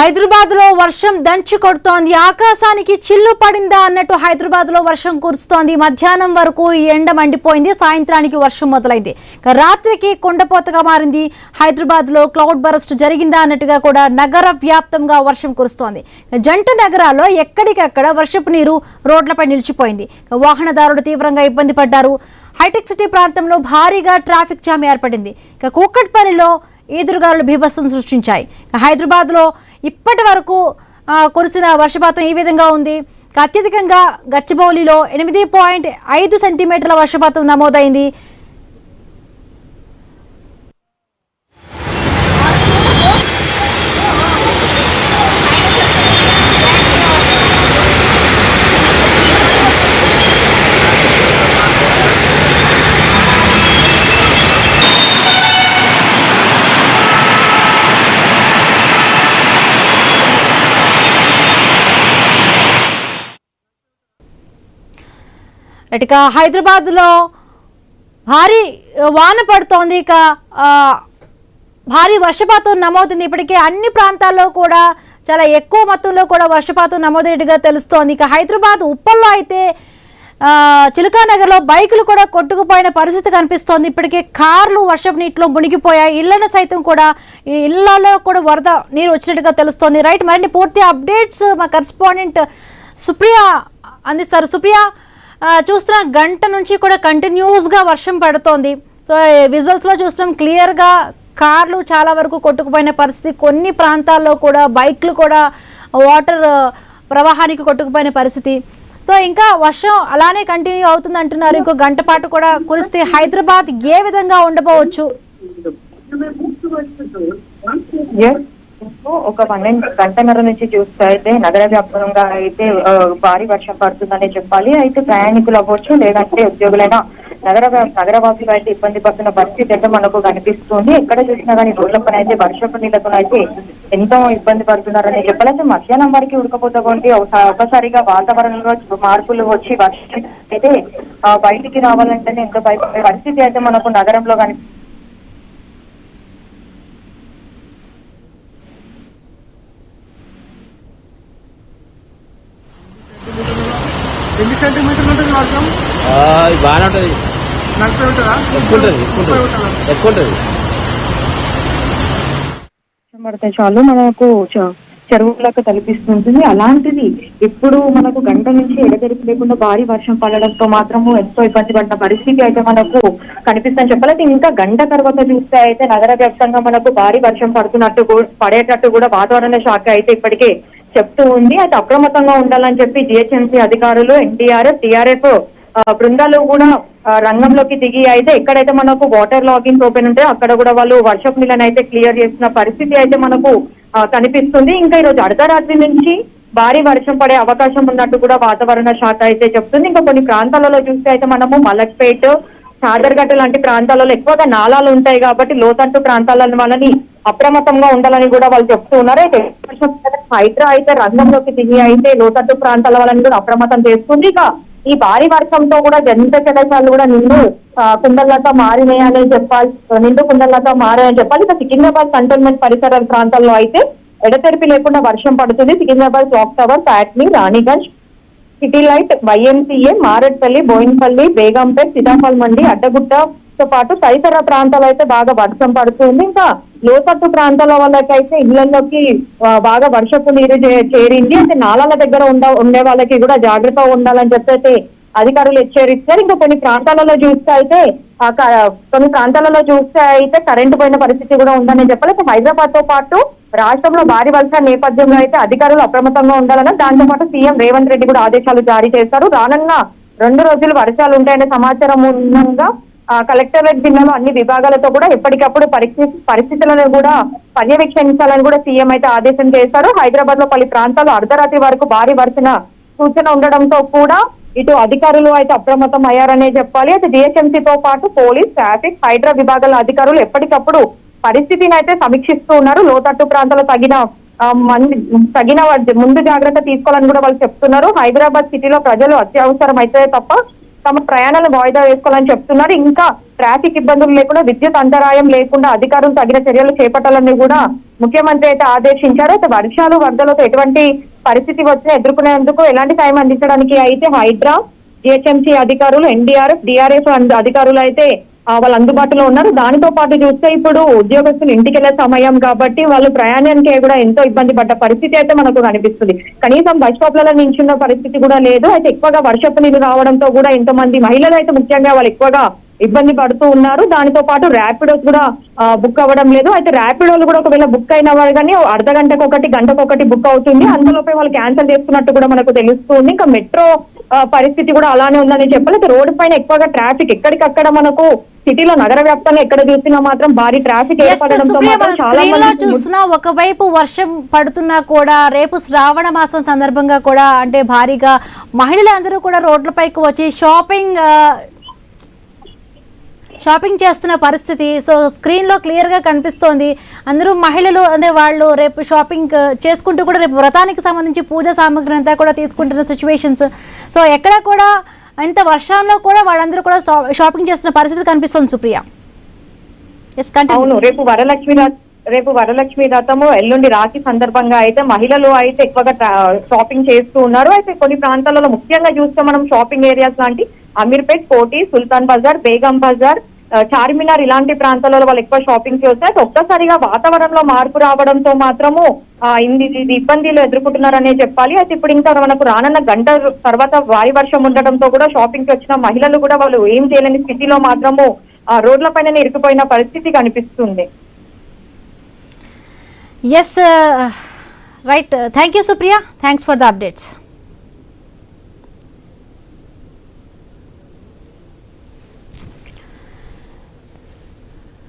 హైదరాబాద్ లో వర్షం దంచి కొడుతోంది. ఆకాశానికి చిల్లు పడిందా అన్నట్టు హైదరాబాద్ లో వర్షం కురుస్తోంది. మధ్యాహ్నం వరకు ఎండ మండిపోయింది. సాయంత్రానికి వర్షం మొదలైంది. రాత్రికి కొండపోతగా మారింది. హైదరాబాద్ లో క్లౌడ్ బరస్ట్ జరిగిందా అన్నట్టుగా కూడా నగర వ్యాప్తంగా వర్షం కురుస్తోంది. జంట నగరాల్లో ఎక్కడికక్కడ వర్షపు నీరు రోడ్లపై నిలిచిపోయింది. వాహనదారులు తీవ్రంగా ఇబ్బంది పడ్డారు. హైటెక్ సిటీ ప్రాంతంలో భారీగా ట్రాఫిక్ జామ్ ఏర్పడింది. కూకట్పల్లిలో ఈదురుగాలులు బీభత్సం సృష్టించాయి. హైదరాబాద్ లో ఇప్పటి వరకు కురిసిన వర్షపాతం ఈ విధంగా ఉంది. అత్యధికంగా గచ్చిబౌలిలో 8.5 సెంటీమీటర్ల వర్షపాతం నమోదైంది. ఇక హైదరాబాద్ లో భారీ వాన పడుతోంది. ఇక భారీ వర్షపాతం నమోదైంది. ఇప్పటికే అన్ని ప్రాంతాల్లో కూడా చాలా ఎక్కువ మొత్తంలో కూడా వర్షపాతం నమోదైనట్టుగా తెలుస్తోంది. ఇక హైదరాబాద్ ఉప్పల్లో అయితే చిలకానగర్లో బైకులు కూడా కొట్టుకుపోయిన పరిస్థితి కనిపిస్తోంది. ఇప్పటికే కార్లు వర్షపు నీటిలో మునిగిపోయాయి. ఇళ్లను సైతం కూడా ఇళ్లలో కూడా వరద నీరు వచ్చినట్టుగా తెలుస్తోంది. రైట్, మరిన్ని పూర్తి అప్డేట్స్ మా కరెస్పాండెంట్ సుప్రియ అందిస్తారు. సుప్రియ, చూస్తున్న గంట నుంచి కూడా కంటిన్యూస్ గా వర్షం పడుతోంది. సో విజువల్స్ లో చూస్తున్నాం క్లియర్ గా కార్లు చాలా వరకు కొట్టుకుపోయిన పరిస్థితి. కొన్ని ప్రాంతాల్లో కూడా బైక్లు కూడా వాటర్ ప్రవాహానికి కొట్టుకుపోయిన పరిస్థితి. సో ఇంకా వర్షం అలానే కంటిన్యూ అవుతుంది అంటున్నారు. ఇంకో గంట పాటు కూడా కురిస్తే హైదరాబాద్ ఏ విధంగా ఉండబోవచ్చు? ఒక 12 గంటన్నర నుంచి చూస్తే అయితే నగర వ్యాప్తంగా అయితే భారీ వర్షం పడుతుందని చెప్పాలి. అయితే ప్రయాణికులు అవ్వచ్చు, లేదంటే ఉద్యోగులైనా నగరవాసులు అయితే ఇబ్బంది పడుతున్న పరిస్థితి అయితే మనకు కనిపిస్తుంది. ఎక్కడ చూసినా కానీ రోడ్ల పైన అయితే వర్షపు నీళ్లతో అయితే ఎంతో ఇబ్బంది పడుతున్నారని చెప్పాలి. అయితే మధ్యాహ్నం వరకు ఉడకపోతే ఒకసారిగా వాతావరణంలో మార్పులు వచ్చి వర్షం అయితే బయటికి రావాలంటేనే ఎంతో భయపడే పరిస్థితి అయితే మనకు నగరంలో కనిపిస్తుంది. ఎన్ని సెంటీమీటర్లు ఉంటుంది వర్షం? బాగానే ఉంటుంది. నలభై ఉంటుందా? ఎక్కువ ఉంటుంది. పడితే చాలు మనకు చెరువులకు తలపిస్తుంటుంది. అలాంటిది ఇప్పుడు మనకు గంట నుంచి ఎడతెరిపి లేకుండా భారీ వర్షం పడడంతో మాత్రము ఎంతో ఇబ్బంది పడిన పరిస్థితి అయితే మనకు కనిపిస్తుందని చెప్పాలి. ఇంకా గంట తర్వాత చూస్తే అయితే నగర వ్యాప్తంగా మనకు భారీ వర్షం పడేటట్టు కూడా వాతావరణ శాఖ అయితే ఇప్పటికే చెప్తూ ఉంది. అయితే అప్రమత్తంగా ఉండాలని చెప్పి జిహెచ్ఎంసీ అధికారులు, ఎన్టీఆర్, టీఆర్ఎఫ్ బృందాలు కూడా రంగంలోకి దిగి అయితే ఎక్కడైతే మనకు వాటర్ లాగింగ్స్ ఓపెన్ ఉంటాయో అక్కడ కూడా వాళ్ళు వర్షపు నీళ్ళని అయితే క్లియర్ చేస్తున్న పరిస్థితి అయితే మనకు కనిపిస్తుంది. ఇంకా ఈరోజు అర్ధరాత్రి నుంచి భారీ వర్షం పడే అవకాశం ఉన్నట్టు కూడా వాతావరణ శాఖ అయితే చెప్తుంది. ఇంకా కొన్ని ప్రాంతాలలో చూస్తే అయితే మనము మలక్పేట్, చాదర్గట్ట లాంటి ప్రాంతాలలో ఎక్కువగా నాలాలు ఉంటాయి కాబట్టి లోతట్టు ప్రాంతాల వాళ్ళని అప్రమత్తంగా ఉండాలని కూడా వాళ్ళు చెప్తూ ఉన్నారు. అయితే హైడ్రా అయితే రంగంలోకి దిగి అయితే లోతట్టు ప్రాంతాల వాళ్ళని కూడా అప్రమత్తం చేస్తుంది. ఇక ఈ భారీ వర్షంతో కూడా జంట జలాశయాలు కూడా నిండు కుండలతో మారినాయని చెప్పాలి. ఇక సికింద్రాబాద్ కంటోన్మెంట్ పరిసర ప్రాంతాల్లో అయితే ఎడతెరిపి లేకుండా వర్షం పడుతుంది. Secunderabad clock tower, Patny, Ranigunj, city light, YMCA, Marredpally, Bowenpally, Begumpet, Sitaphal Mandi, అడ్డగుట్టతో పాటు తదితర ప్రాంతాలు అయితే బాగా వర్షం పడుతుంది. ఇంకా లోతట్టు ప్రాంతాల వాళ్ళకైతే ఇళ్లలోకి బాగా వర్షపు నీరు చేరింది. అయితే నాలాల దగ్గర ఉండే వాళ్ళకి కూడా జాగ్రత్తగా ఉండాలని చెప్పి అధికారులు హెచ్చరిస్తారు. ఇంకా కొన్ని ప్రాంతాలలో చూస్తే అయితే కరెంటు పోయిన పరిస్థితి కూడా ఉందని చెప్పాలి. హైదరాబాద్ తో పాటు రాష్ట్రంలో భారీ వర్షం నేపథ్యంలో అయితే అధికారులు అప్రమత్తంగా ఉండాలని, దాంతో పాటు సీఎం రేవంత్ రెడ్డి కూడా ఆదేశాలు జారీ చేశారు. రానున్న 2 రోజులు వర్షాలు ఉంటాయనే సమాచారం ఉండగా కలెక్టరేట్ జిల్లాలో అన్ని విభాగాలతో కూడా ఎప్పటికప్పుడు పరిస్థితులను కూడా పర్యవేక్షించాలని కూడా సీఎం అయితే ఆదేశం చేశారు. హైదరాబాద్ లో పలు ప్రాంతాలు అర్ధరాత్రి వరకు భారీ వర్షణ సూచన ఉండడంతో కూడా ఇటు అధికారులు అయితే అప్రమత్తం అయ్యారనే చెప్పాలి. అయితే జిహెచ్ఎంసీతో పాటు పోలీస్, ట్రాఫిక్, హైడ్రా విభాగాల అధికారులు ఎప్పటికప్పుడు పరిస్థితిని అయితే సమీక్షిస్తూ ఉన్నారు. లోతట్టు ప్రాంతాలు తగిన ముందు జాగ్రత్త తీసుకోవాలని కూడా వాళ్ళు చెప్తున్నారు. హైదరాబాద్ సిటీలో ప్రజలు అత్యవసరం అయితే తప్ప తమ ప్రయాణాలను వాయిదా వేసుకోవాలని చెప్తున్నారు. ఇంకా ట్రాఫిక్ ఇబ్బందులు లేకుండా, విద్యుత్ అంతరాయం లేకుండా అధికారులు తగిన చర్యలు చేపట్టాలని కూడా ముఖ్యమంత్రి అయితే ఆదేశించారు. అయితే వర్షాలు వరదలతో ఎటువంటి పరిస్థితి వచ్చినా ఎదుర్కొనేందుకు ఎలాంటి సాయం అందించడానికి అయితే హైడ్రా, జిహెచ్ఎంసీ అధికారులు, ఎన్డీఆర్ఎఫ్, డిఆర్ఎఫ్ అధికారులు అయితే వాళ్ళు అందుబాటులో ఉన్నారు. దానితో పాటు చూస్తే ఇప్పుడు ఉద్యోగస్తులు ఇంటికి వెళ్లే సమయం కాబట్టి వాళ్ళు ప్రయాణానికి కూడా ఎంతో ఇబ్బంది పడ్డ పరిస్థితి అయితే మనకు కనిపిస్తుంది. కనీసం బస్ స్టాప్లలో నించున్న పరిస్థితి కూడా లేదు. అయితే ఎక్కువగా వర్షపు నీళ్లు రావడంతో కూడా ఎంతో మంది మహిళలు అయితే ముఖ్యంగా వాళ్ళు ఎక్కువగా ఇబ్బంది పడుతూ ఉన్నారు. దానితో పాటు ర్యాపిడోస్ కూడా బుక్ అవ్వడం లేదు. అయితే ర్యాపిడోలు కూడా ఒకవేళ బుక్ అయిన వారు కానీ అర్ధ గంటకొకటి, గంటకొకటి బుక్ అవుతుంది. అందులోపై వాళ్ళు క్యాన్సిల్ చేసుకున్నట్టు కూడా మనకు తెలుస్తుంది. ఇంకా మెట్రో పరిస్థితి కూడా అలానే ఉందని చెప్పాలి. రోడ్డు పైన ఎక్కువగా ట్రాఫిక్ ఎక్కడికక్కడ మనకు సిటీలో నగర వ్యాప్తంగా ఎక్కడ చూసినా మాత్రం భారీ ట్రాఫిక్ ఏర్పడడంతో చాలా మంది చూసినా ఒకవైపు వర్షం పడుతున్నా కూడా రేపు శ్రావణ మాసం సందర్భంగా కూడా అంటే భారీగా మహిళలందరూ కూడా రోడ్లపైకి వచ్చి షాపింగ్ చేస్తున్న పరిస్థితి. సో స్క్రీన్ లో క్లియర్ గా కనిపిస్తోంది. అందరూ మహిళలు అనే వాళ్ళు రేపు షాపింగ్ చేసుకుంటూ కూడా రేపు వ్రతానికి సంబంధించి పూజా సామాగ్రి అంతా కూడా తీసుకుంటున్న సిచ్యువేషన్స్. సో ఎక్కడ కూడా ఇంత వర్షంలో కూడా వాళ్ళందరూ కూడా షాపింగ్ చేస్తున్న పరిస్థితి కనిపిస్తుంది. సుప్రియ, అవును, రేపు వరలక్ష్మి వ్రతము, ఎల్లుండి రాఖీ సందర్భంగా అయితే మహిళలు అయితే ఎక్కువగా షాపింగ్ చేస్తూ ఉన్నారు. అయితే కొన్ని ప్రాంతాలలో ముఖ్యంగా చూస్తే మనం షాపింగ్ ఏరియాస్ లాంటి అమీర్పేట్, కోటి, సుల్తాన్ బజార్, బేగం బజార్, చార్మినార్ ఇలాంటి ప్రాంతాలలో వాళ్ళు ఎక్కువ షాపింగ్ చేస్తారు. ఒక్కసారిగా వాతావరణంలో మార్పు రావడంతో మాత్రము ఇది ఇబ్బందులు ఎదుర్కొంటున్నారనే చెప్పాలి. అయితే ఇప్పుడు ఇంకా మనకు రానున్న గంట తర్వాత భారీ వర్షం ఉండడంతో కూడా షాపింగ్ కి వచ్చిన మహిళలు కూడా వాళ్ళు ఏం చేయలేని స్థితిలో మాత్రము రోడ్ల పైన ఇరుక్కుపోయిన పరిస్థితి కనిపిస్తుంది. Yes, right. Thank you Supriya, thanks for the updates.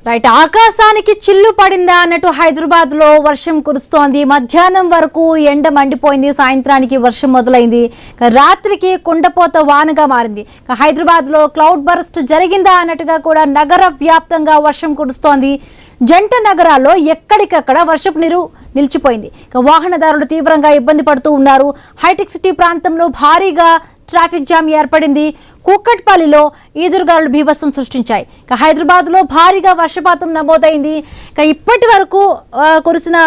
Right, ఆకాశానికి చిల్లు పడిందా అన్నట్టు హైదరాబాద్ లో వర్షం కురుస్తోంది. మధ్యాహ్నం వరకు ఎండ మండిపోయింది, సాయంత్రానికి వర్షం మొదలైంది, రాత్రికి కుండపోత వానగా మారింది. హైదరాబాద్ లో క్లౌడ్ బర్స్ట్ జరిగిందా అన్నట్టుగా కూడా నగర వ్యాప్తంగా వర్షం కురుస్తోంది. జంట నగరాల్లో ఎక్కడికక్కడ వర్షపు నీరు నిలిచిపోయింది. వాహనదారులు తీవ్రంగా ఇబ్బంది పడుతూ ఉన్నారు. హైటెక్ సిటీ ప్రాంతంలో భారీగా ట్రాఫిక్ జామ్ ఏర్పడింది. కూకట్పల్లిలో ఈదురుగాలులు బీభత్సం సృష్టించాయి. హైదరాబాద్లో భారీగా వర్షపాతం నమోదైంది. ఇప్పటి వరకు కురిసిన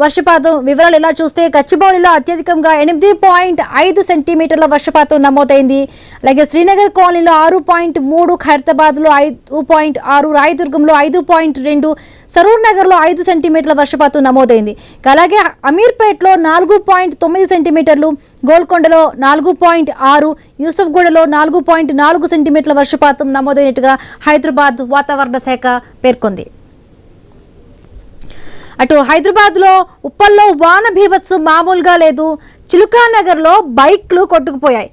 వర్షపాతం వివరాలు ఎలా చూస్తే గచ్చిబౌలిలో అత్యధికంగా 8.5 సెంటీమీటర్ల వర్షపాతం నమోదైంది. అలాగే శ్రీనగర్ కాలనీలో 6.3, ఖైరతాబాద్లో 5.6, రాయదుర్గంలో 5.2, సరూర్ నగర్లో 5 సెంటీమీటర్ల వర్షపాతం నమోదైంది. అలాగే అమీర్పేట్లో 4.9 సెంటీమీటర్లు, గోల్కొండలో 4.6, యూసఫ్గూడలో 4.4 సెంటీమీటర్ల వర్షపాతం నమోదైనట్టుగా హైదరాబాద్ వాతావరణ శాఖ పేర్కొంది. అటు హైదరాబాద్లో ఉప్పల్లో వాన బీభత్సం మామూలుగా లేదు. చిలుకానగర్లో బైక్లు కొట్టుకుపోయాయి,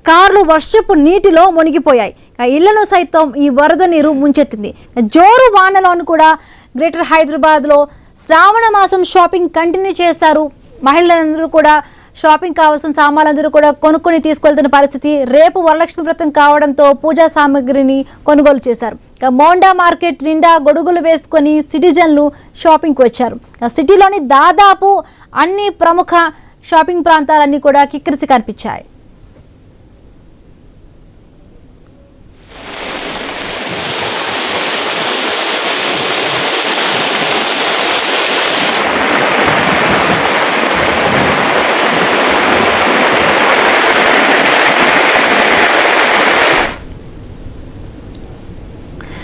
కార్లు వర్షపు నీటిలో మునిగిపోయాయి. ఇళ్లను సైతం ఈ వరద నీరు ముంచెత్తింది. జోరు వానలోను కూడా గ్రేటర్ హైదరాబాద్లో శ్రావణ మాసం షాపింగ్ కంటిన్యూ చేశారు. మహిళలందరూ కూడా షాపింగ్ కావాల్సిన సామాన్లందరూ కూడా కొనుక్కొని తీసుకెళ్తున్న పరిస్థితి. రేపు వరలక్ష్మి వ్రతం కావడంతో పూజా సామాగ్రిని కొనుగోలు చేశారు. మోండా మార్కెట్ నిండా గొడుగులు వేసుకొని సిటిజన్లు షాపింగ్కి వచ్చారు. సిటీలోని దాదాపు అన్ని ప్రముఖ షాపింగ్ ప్రాంతాలన్నీ కూడా కిక్కిరిసి కనిపించాయి.